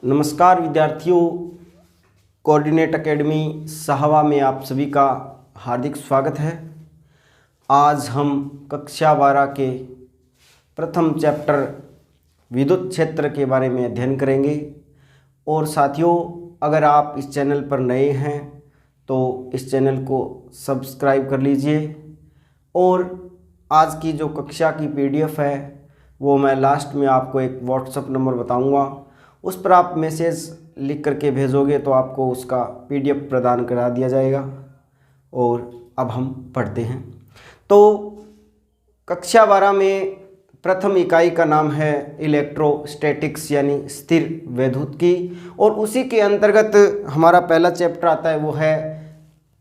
नमस्कार विद्यार्थियों, coordinate academy साहवा में आप सभी का हार्दिक स्वागत है। आज हम कक्षा 12 के प्रथम चैप्टर विद्युत क्षेत्र के बारे में अध्ययन करेंगे। और साथियों, अगर आप इस चैनल पर नए हैं तो इस चैनल को सब्सक्राइब कर लीजिए। और आज की जो कक्षा की PDF है वो मैं लास्ट में आपको एक व्हाट्सएप नंबर बताऊंगा, उस पर आप मैसेज लिख करके भेजोगे तो आपको उसका PDF प्रदान करा दिया जाएगा। और अब हम पढ़ते हैं। तो कक्षा 12 में प्रथम इकाई का नाम है इलेक्ट्रोस्टैटिक्स यानी स्थिर वैद्युतिकी, और उसी के अंतर्गत हमारा पहला चैप्टर आता है वो है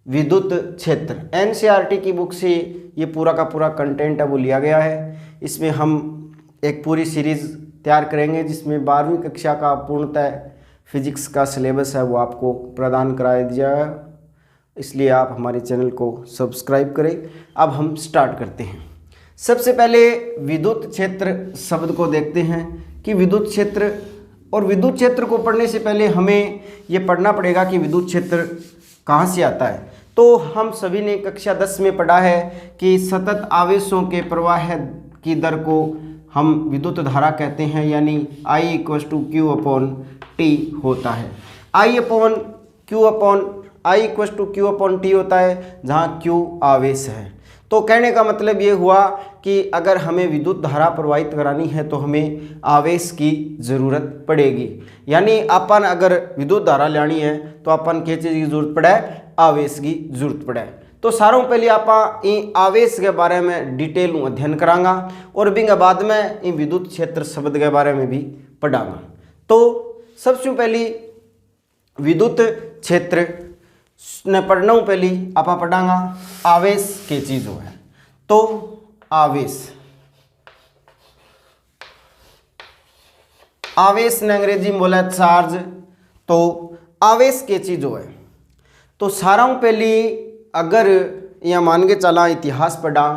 विद्युत क्षेत्र। NCERT की बुक से ये पूरा का पूरा कंटेंट है वो लिया गया है। इसमें हम एक पूरी सीरीज़ तैयार करेंगे जिसमें 12वीं कक्षा का पूर्णतः फिजिक्स का सिलेबस है वो आपको प्रदान करा दिया जाएगा। इसलिए आप हमारे चैनल को सब्सक्राइब करें। अब हम स्टार्ट करते हैं। सबसे पहले विद्युत क्षेत्र शब्द को देखते हैं कि विद्युत क्षेत्र, और विद्युत क्षेत्र को पढ़ने से पहले हमें ये पढ़ना पड़ेगा कि विद्युत क्षेत्र कहाँ से आता है। तो हम सभी ने कक्षा 10 में पढ़ा है कि सतत आवेशों के प्रवाह की दर को हम विद्युत धारा कहते हैं, यानी I = Q/T होता है। I = Q/T होता है जहाँ Q आवेश है। तो कहने का मतलब ये हुआ कि अगर हमें विद्युत धारा प्रवाहित करानी है तो हमें आवेश की ज़रूरत पड़ेगी। यानी अपन अगर विद्युत धारा लेनी है तो अपन किस चीज़ की जरूरत पड़े? आवेश की जरूरत पड़े। तो सारों पहले आप इन आवेश के बारे में डिटेल अध्ययन करांगा और बिंग बाद में इन विद्युत क्षेत्र शब्द के बारे में भी पढ़ांगा। तो सबसे पहली विद्युत क्षेत्र ने पढ़ना पहली आप पढ़ांगा आवेश के चीज़ों है। तो आवेश ने अंग्रेजी में बोला चार्ज। तो आवेश के चीज़ों है। तो सारों पहली अगर यहाँ मान के चला इतिहास पढ़ा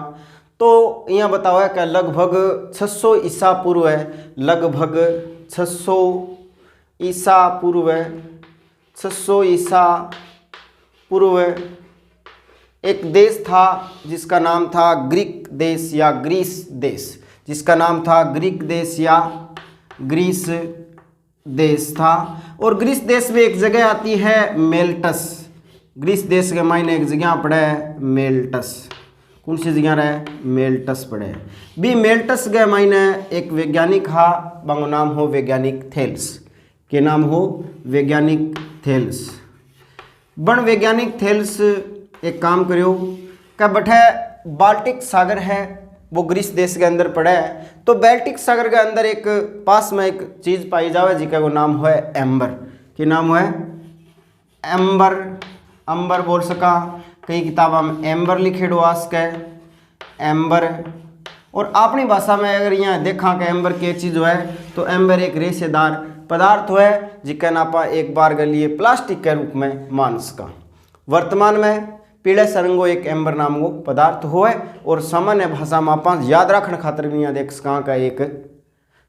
तो यहाँ बताओ है कि लगभग 600 ईसा पूर्व है, लगभग 600 ईसा पूर्व है, 600 ईसा पूर्व एक देश था जिसका नाम था ग्रीक देश या ग्रीस देश, जिसका नाम था ग्रीक देश या ग्रीस देश था। और ग्रीस देश में एक जगह आती है मेल्टस। ग्रीस देश के मायने एक जगह पड़े है मेल्टस। कौन सी जगह रहे? मेल्टस पड़े भी। मेल्टस के मायने एक वैज्ञानिक हा, बंगो नाम हो वैज्ञानिक थेल्स। के नाम हो वैज्ञानिक थेल्स। बन वैज्ञानिक थेल्स एक काम करो क्या बैठे बाल्टिक सागर है वो ग्रीस देश के अंदर पड़ा है। तो बाल्टिक सागर के अंदर एक पास में एक चीज़ पाई जावे जिसका वो नाम है एम्बर। के नाम है एम्बर। अंबर बोल सका, कई किताबों में एम्बर लिखे डोआस के एम्बर। और अपनी भाषा में अगर यहाँ देखा कि एम्बर के चीज़ है तो एम्बर एक रेशेदार पदार्थ है जिसका नापा एक बार के लिए प्लास्टिक के रूप में मान सका। वर्तमान में पीले सरंगो एक एम्बर नाम को पदार्थ हो है। और सामान्य भाषा में आप याद रखने खातर भी यहाँ देख सका का एक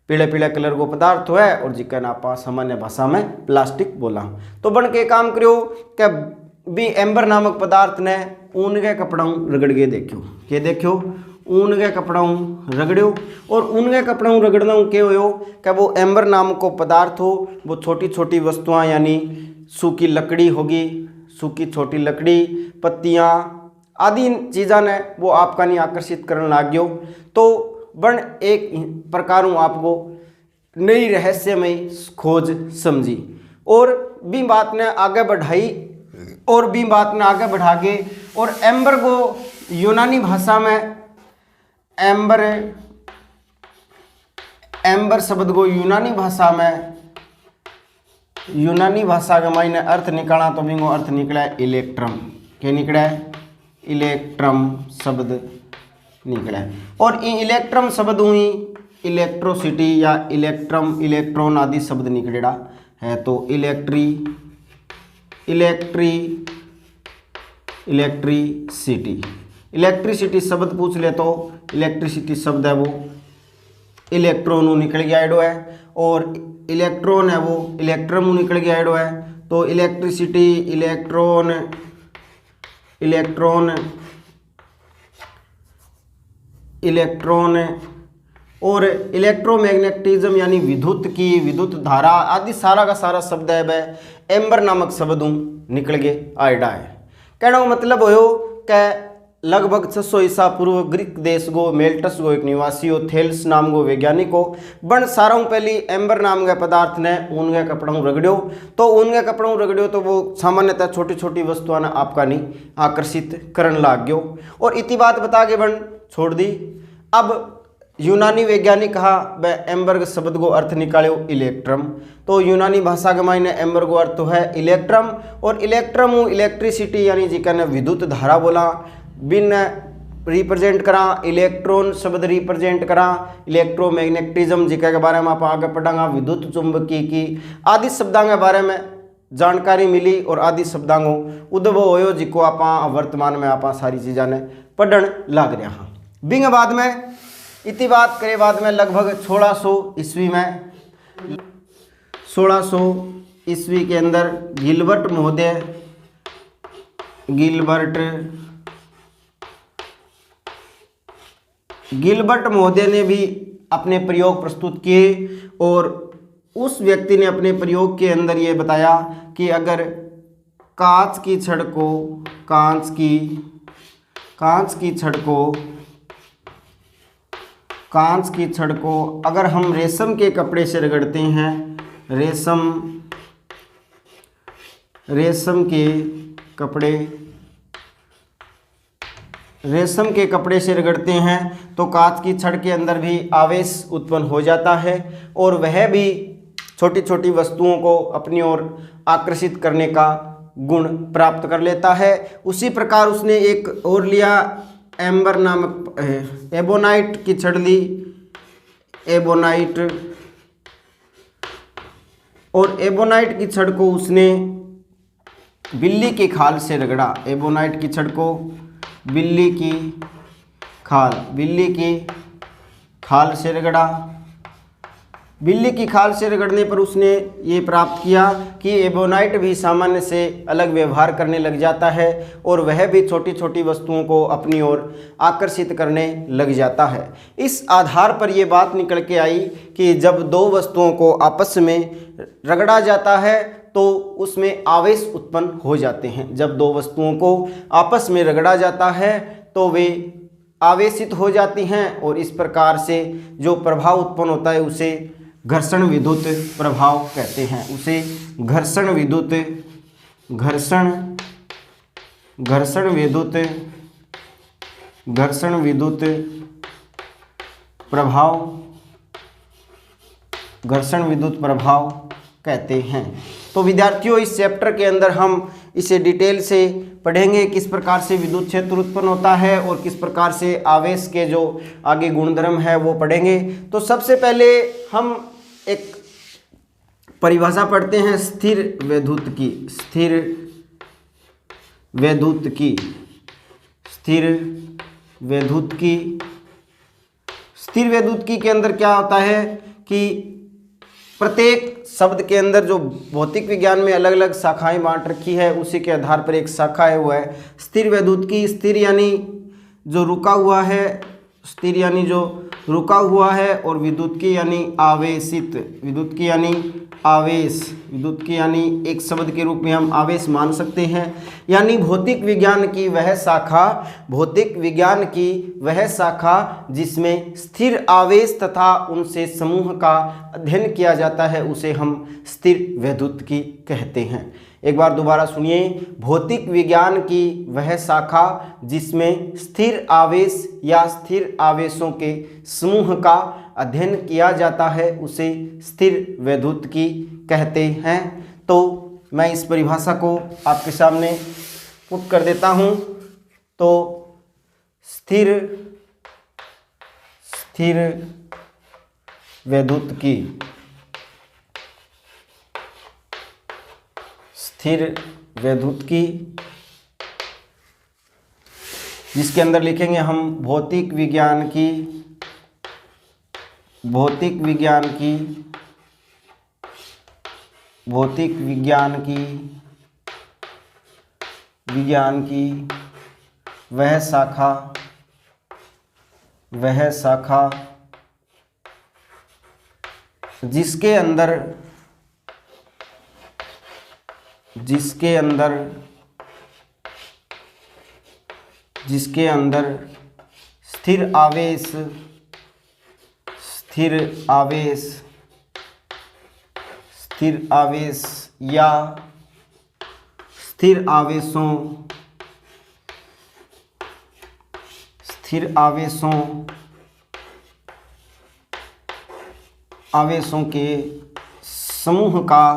पीले पीले कलर को पदार्थ है और जिसका नापा सामान्य भाषा में प्लास्टिक बोला। तो बन के काम करो क्या भी एम्बर नामक पदार्थ ने ऊन के कपड़ों रगड़ के देखो। के देखो? ऊन के कपड़ों रगड़ो। और ऊन के कपड़ों रगड़ना के हो क्या वो एम्बर नामक को पदार्थ हो वो छोटी छोटी वस्तुआं यानी सूखी लकड़ी होगी, सूखी छोटी लकड़ी, पत्तियां आदि चीज़ा ने वो आपका नहीं आकर्षित करने लग गयो। तो बन एक प्रकार आपको नई रहस्यमय खोज समझी और भी बात ने आगे बढ़ाई और भी बात ने आगे बढ़ा के और एम्बर को यूनानी भाषा में एम्बर शब्द को यूनानी भाषा के मायने अर्थ निकाला तो बिंगो अर्थ निकला इलेक्ट्रम। क्या निकला? इलेक्ट्रम शब्द निकला। और इलेक्ट्रम शब्द हुई इलेक्ट्रोसिटी या इलेक्ट्रम इलेक्ट्रॉन आदि शब्द निकलेड़ा है। तो इलेक्ट्रिसिटी शब्द पूछ ले तो इलेक्ट्रिसिटी शब्द है वो इलेक्ट्रॉन निकल गया आइडो है, और इलेक्ट्रॉन है वो इलेक्ट्रम निकल गया आइडो है। तो इलेक्ट्रिसिटी, इलेक्ट्रॉन, इलेक्ट्रॉन, इलेक्ट्रॉन और इलेक्ट्रोमैग्नेटिज्म यानी विद्युत की, विद्युत धारा आदि सारा का सारा शब्द है वह एम्बर नामक शब्द निकल गए आइडा है। कहने का मतलब हो कि लगभग 600 ईसा पूर्व ग्रीक देश गो मेल्टस गो एक निवासी हो थेल्स नाम गो वैज्ञानिक हो बन सारा पहली एम्बर नाम के पदार्थ ने ऊन के कपड़ों रगड़ो। तो ऊन के कपड़ों रगड़ो तो वो सामान्यतः छोटी छोटी वस्तुओं ने आपका नहीं आकर्षित करने लाग गयो, और इतनी बात बता के बन छोड़ दी। अब यूनानी वैज्ञानिक कहा वह एम्बर शब्द को अर्थ निकालो इलेक्ट्रम। तो यूनानी भाषा के मायने एम्बर को अर्थ है इलेक्ट्रम, और इलेक्ट्रम इलेक्ट्रिसिटी यानी जिका ने विद्युत धारा बोला, बिन रिप्रेजेंट करा, इलेक्ट्रॉन शब्द रिप्रेजेंट करा, इलेक्ट्रोमैग्नेटिज्म जिका के बारे में आप आगे पढ़ांगा, विद्युत चुंबकी की आदि शब्दों के बारे में जानकारी मिली, और आदि शब्दों को उद्भव होयो जिको आप वर्तमान में आप सारी चीज़ों ने पढ़न लाग रहे हाँ। बिंग बाद में इतनी बात करे बाद में लगभग 1600 ईस्वी में 1600 ईस्वी के अंदर गिलबर्ट महोदय ने भी अपने प्रयोग प्रस्तुत किए, और उस व्यक्ति ने अपने प्रयोग के अंदर ये बताया कि अगर कांच की छड़ को अगर हम रेशम के कपड़े से रगड़ते हैं, रेशम के कपड़े से रगड़ते हैं तो कांच की छड़ के अंदर भी आवेश उत्पन्न हो जाता है, और वह भी छोटी छोटी वस्तुओं को अपनी ओर आकर्षित करने का गुण प्राप्त कर लेता है। उसी प्रकार उसने एक और लिया, एम्बर नामक एबोनाइट की छड़ ली, एबोनाइट, और एबोनाइट की छड़ को उसने बिल्ली की खाल से रगड़ा। एबोनाइट की छड़ को बिल्ली की खाल से रगड़ा। बिल्ली की खाल से रगड़ने पर उसने ये प्राप्त किया कि एबोनाइट भी सामान्य से अलग व्यवहार करने लग जाता है, और वह भी छोटी छोटी वस्तुओं को अपनी ओर आकर्षित करने लग जाता है। इस आधार पर यह बात निकल के आई कि जब दो वस्तुओं को आपस में रगड़ा जाता है तो उसमें आवेश उत्पन्न हो जाते हैं। जब दो वस्तुओं को आपस में रगड़ा जाता है तो वे आवेशित हो जाती हैं, और इस प्रकार से जो प्रभाव उत्पन्न होता है उसे घर्षण विद्युत प्रभाव कहते हैं। उसे घर्षण विद्युत प्रभाव कहते हैं। तो विद्यार्थियों इस चैप्टर के अंदर हम इसे डिटेल से पढ़ेंगे, किस प्रकार से विद्युत क्षेत्र उत्पन्न होता है और किस प्रकार से आवेश के जो आगे गुणधर्म है वो पढ़ेंगे। तो सबसे पहले हम एक परिभाषा पढ़ते हैं स्थिर वैद्युत की के अंदर क्या होता है कि प्रत्येक शब्द के अंदर जो भौतिक विज्ञान में अलग अलग शाखाएं बांट रखी है उसी के आधार पर एक शाखा है वो है स्थिर वैद्युत की। स्थिर यानी जो रुका हुआ है, स्थिर यानी जो रुका हुआ है, और विद्युत की यानी आवेशित, विद्युत की यानी आवेश, विद्युत की यानी एक शब्द के रूप में हम आवेश मान सकते हैं। यानी भौतिक विज्ञान की वह शाखा जिसमें स्थिर आवेश तथा उनसे समूह का अध्ययन किया जाता है उसे हम स्थिर वैद्युत की कहते हैं। एक बार दोबारा सुनिए, भौतिक विज्ञान की वह शाखा जिसमें स्थिर आवेश या स्थिर आवेशों के समूह का अध्ययन किया जाता है उसे स्थिर वैद्युत की कहते हैं। तो मैं इस परिभाषा को आपके सामने पुट कर देता हूं। तो स्थिर वैद्युत की, स्थिर वैद्युत की जिसके अंदर लिखेंगे हम भौतिक विज्ञान की भौतिक विज्ञान की वह शाखा जिसके अंदर स्थिर आवेश या स्थिर आवेशों के समूह का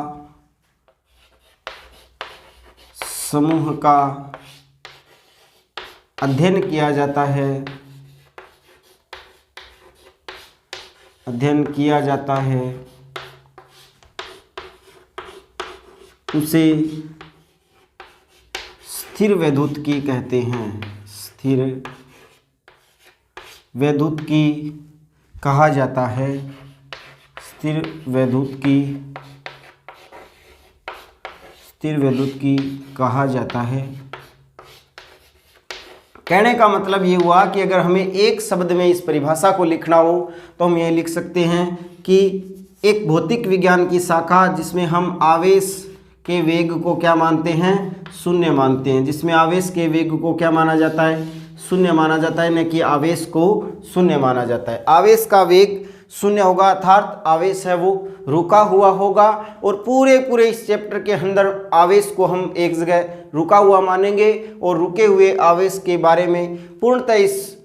अध्ययन किया जाता है उसे स्थिर वैद्युतिकी कहते हैं। स्थिर वैद्युतिकी कहा जाता है। स्थिर वैद्युतिकी कहा जाता है। कहने का मतलब ये हुआ कि अगर हमें एक शब्द में इस परिभाषा को लिखना हो तो हम ये लिख सकते हैं कि एक भौतिक विज्ञान की शाखा जिसमें हम आवेश के वेग को क्या मानते हैं, शून्य मानते हैं, जिसमें आवेश के वेग को क्या माना जाता है, शून्य माना जाता है, न कि आवेश को शून्य माना जाता है। आवेश का वेग शून्य होगा, अर्थात आवेश है वो रुका हुआ होगा, और पूरे इस चैप्टर के अंदर आवेश को हम एक जगह रुका हुआ मानेंगे और रुके हुए आवेश के बारे में पूर्णतः इस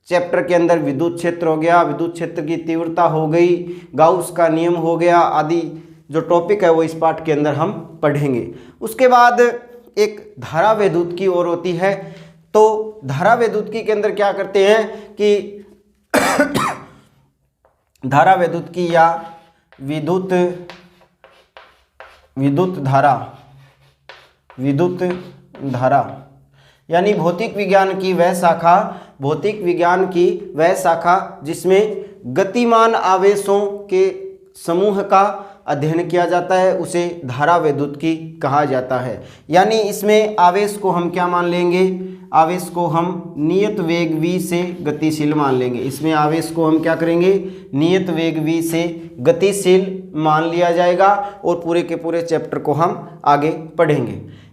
चैप्टर के अंदर विद्युत क्षेत्र हो गया, विद्युत क्षेत्र की तीव्रता हो गई, गाउस का नियम हो गया, आदि जो टॉपिक है वो इस पाठ के अंदर हम पढ़ेंगे। उसके बाद एक धारा वैद्युतिकी और होती है। तो धारा वैद्युतिकी के अंदर क्या करते हैं कि धारा वैद्युतिकी या विद्युत धारा यानी भौतिक विज्ञान की वह शाखा जिसमें गतिमान आवेशों के समूह का अध्ययन किया जाता है उसे धारा वैद्युतिकी कहा जाता है। यानी इसमें आवेश को हम क्या मान लेंगे, आवेश को हम नियत वेग v से गतिशील मान लेंगे। इसमें आवेश को हम क्या करेंगे, नियत वेग v से गतिशील मान लिया जाएगा और पूरे के पूरे चैप्टर को हम आगे पढ़ेंगे।